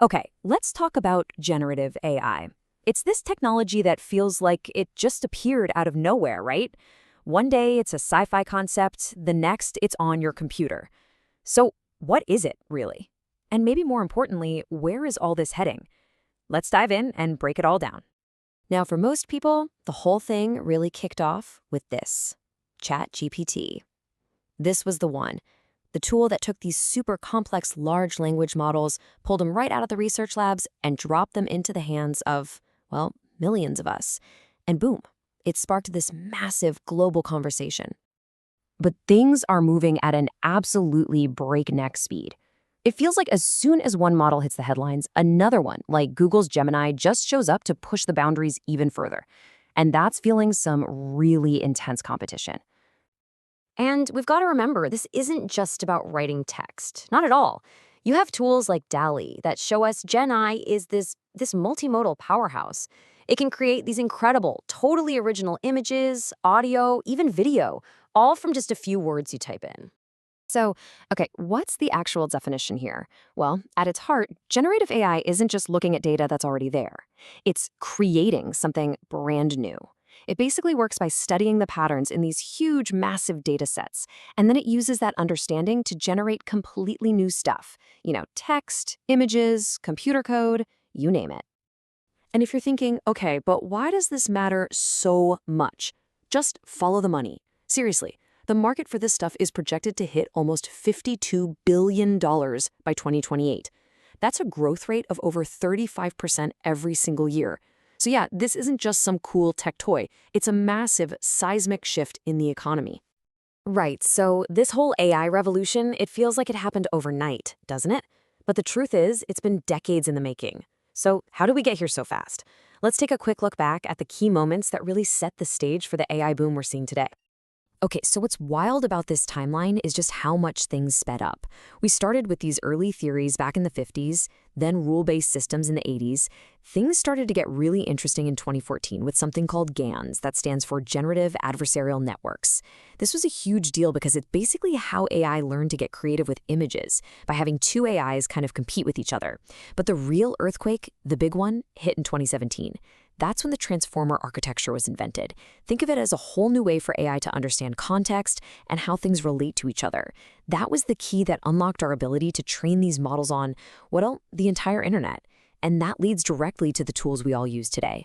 Okay, let's talk about generative AI. It's this technology that feels like it just appeared out of nowhere, right? One day it's a sci-fi concept, the next it's on your computer. So, what is it, really? And maybe more importantly, where is all this heading? Let's dive in and break it all down. Now, for most people, the whole thing really kicked off with this ChatGPT. This was the one, the tool that took these super complex large language models, pulled them right out of the research labs, and dropped them into the hands of, well, millions of us. And boom, it sparked this massive global conversation. But things are moving at an absolutely breakneck speed. It feels like as soon as one model hits the headlines, another one, like Google's Gemini, just shows up to push the boundaries even further. And that's fueling some really intense competition. And we've got to remember, this isn't just about writing text. Not at all. You have tools like DALL-E that show us GenAI is this multimodal powerhouse. It can create these incredible, totally original images, audio, even video, all from just a few words you type in. So, okay, what's the actual definition here? Well, at its heart, generative AI isn't just looking at data that's already there. It's creating something brand new. It basically works by studying the patterns in these huge, massive data sets, and then it uses that understanding to generate completely new stuff. Text, images, computer code, you name it. And if you're thinking, okay, but why does this matter so much? Just follow the money. Seriously. The market for this stuff is projected to hit almost $52 billion by 2028. That's a growth rate of over 35% every single year. So yeah, this isn't just some cool tech toy. It's a massive, seismic shift in the economy. Right, so this whole AI revolution, it feels like it happened overnight, doesn't it? But the truth is, it's been decades in the making. So how did we get here so fast? Let's take a quick look back at the key moments that really set the stage for the AI boom we're seeing today. Okay, so what's wild about this timeline is just how much things sped up. We started with these early theories back in the 50s, then rule-based systems in the 80s. Things started to get really interesting in 2014 with something called GANs, that stands for Generative Adversarial Networks. This was a huge deal because it's basically how AI learned to get creative with images, by having two AIs kind of compete with each other. But the real earthquake, the big one, hit in 2017. That's when the transformer architecture was invented. Think of it as a whole new way for AI to understand context and how things relate to each other. That was the key that unlocked our ability to train these models on, well, the entire internet. And that leads directly to the tools we all use today.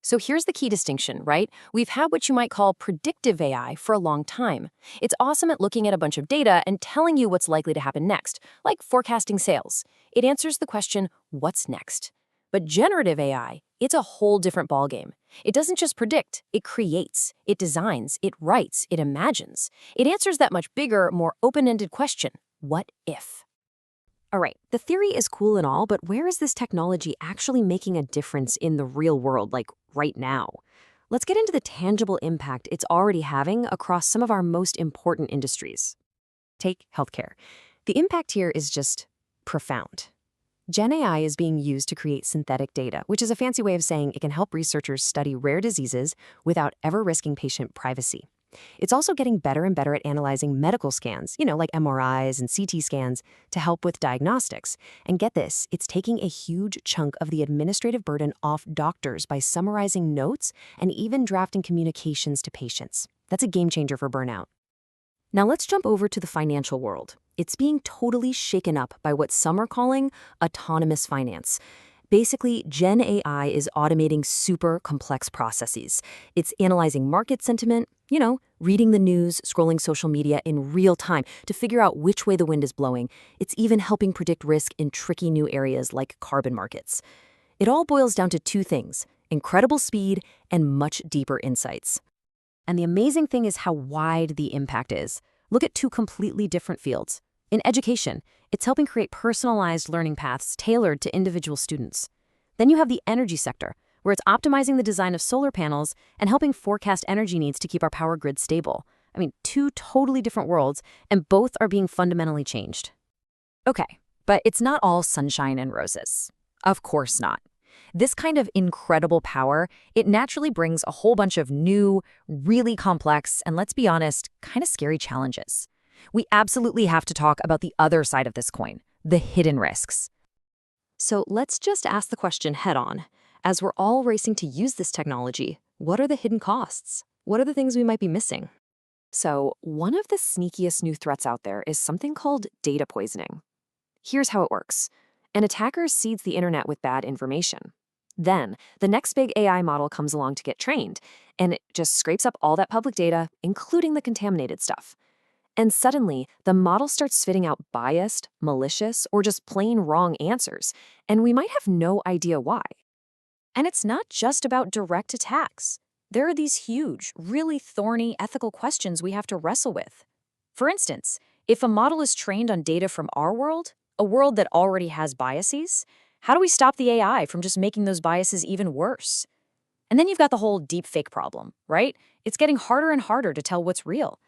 So here's the key distinction, right? We've had what you might call predictive AI for a long time. It's awesome at looking at a bunch of data and telling you what's likely to happen next, like forecasting sales. It answers the question, what's next? But generative AI, it's a whole different ballgame. It doesn't just predict, it creates, it designs, it writes, it imagines. It answers that much bigger, more open-ended question, what if? All right, the theory is cool and all, but where is this technology actually making a difference in the real world, like right now? Let's get into the tangible impact it's already having across some of our most important industries. Take healthcare. The impact here is just profound. GenAI is being used to create synthetic data, which is a fancy way of saying it can help researchers study rare diseases without ever risking patient privacy. It's also getting better and better at analyzing medical scans, like MRIs and CT scans, to help with diagnostics. And get this, it's taking a huge chunk of the administrative burden off doctors by summarizing notes and even drafting communications to patients. That's a game changer for burnout. Now let's jump over to the financial world. It's being totally shaken up by what some are calling autonomous finance. Basically, GenAI is automating super complex processes. It's analyzing market sentiment, reading the news, scrolling social media in real time to figure out which way the wind is blowing. It's even helping predict risk in tricky new areas like carbon markets. It all boils down to two things: incredible speed and much deeper insights. And the amazing thing is how wide the impact is. Look at two completely different fields. In education, it's helping create personalized learning paths tailored to individual students. Then you have the energy sector, where it's optimizing the design of solar panels and helping forecast energy needs to keep our power grid stable. I mean, two totally different worlds, and both are being fundamentally changed. Okay, but it's not all sunshine and roses. Of course not. This kind of incredible power, it naturally brings a whole bunch of new, really complex, and let's be honest, kind of scary challenges. We absolutely have to talk about the other side of this coin, the hidden risks. So let's just ask the question head on. As we're all racing to use this technology, what are the hidden costs? What are the things we might be missing? So, one of the sneakiest new threats out there is something called data poisoning. Here's how it works. An attacker seeds the internet with bad information. Then, the next big AI model comes along to get trained, and it just scrapes up all that public data, including the contaminated stuff. And suddenly, the model starts spitting out biased, malicious, or just plain wrong answers, and we might have no idea why. And it's not just about direct attacks. There are these huge, really thorny ethical questions we have to wrestle with. For instance, if a model is trained on data from our world, a world that already has biases, how do we stop the AI from just making those biases even worse? And then you've got the whole deepfake problem, right? It's getting harder and harder to tell what's real.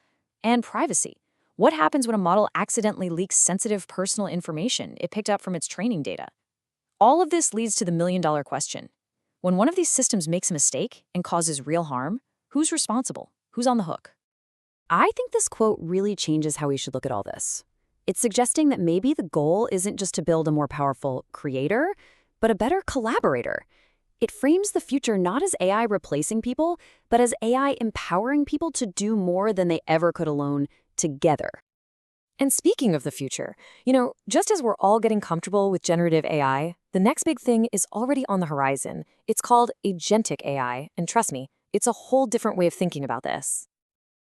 And privacy. What happens when a model accidentally leaks sensitive personal information it picked up from its training data? All of this leads to the million-dollar question. When one of these systems makes a mistake and causes real harm, who's responsible? Who's on the hook? I think this quote really changes how we should look at all this. It's suggesting that maybe the goal isn't just to build a more powerful creator, but a better collaborator. It frames the future not as AI replacing people, but as AI empowering people to do more than they ever could alone together. And speaking of the future, just as we're all getting comfortable with generative AI, the next big thing is already on the horizon. It's called Agentic AI, and trust me, it's a whole different way of thinking about this.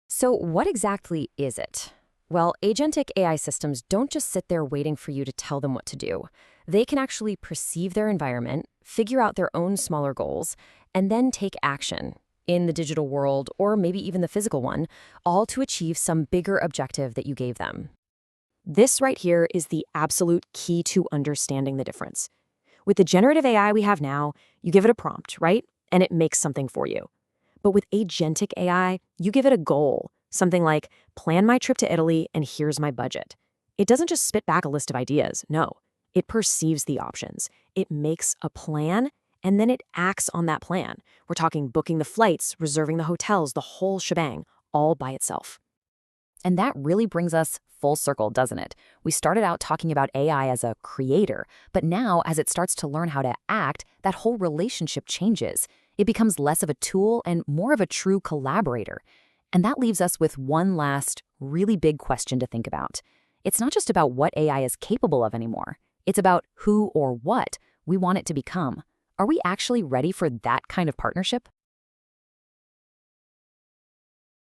So what exactly is it? Well, agentic AI systems don't just sit there waiting for you to tell them what to do. They can actually perceive their environment, figure out their own smaller goals, and then take action in the digital world or maybe even the physical one, all to achieve some bigger objective that you gave them. This right here is the absolute key to understanding the difference. With the generative AI we have now, you give it a prompt, right? And it makes something for you. But with agentic AI, you give it a goal, something like, plan my trip to Italy and here's my budget. It doesn't just spit back a list of ideas, no. It perceives the options. It makes a plan, and then it acts on that plan. We're talking booking the flights, reserving the hotels, the whole shebang, all by itself. And that really brings us full circle, doesn't it? We started out talking about AI as a creator, but now as it starts to learn how to act, that whole relationship changes. It becomes less of a tool and more of a true collaborator. And that leaves us with one last, really big question to think about. It's not just about what AI is capable of anymore. It's about who or what we want it to become. Are we actually ready for that kind of partnership?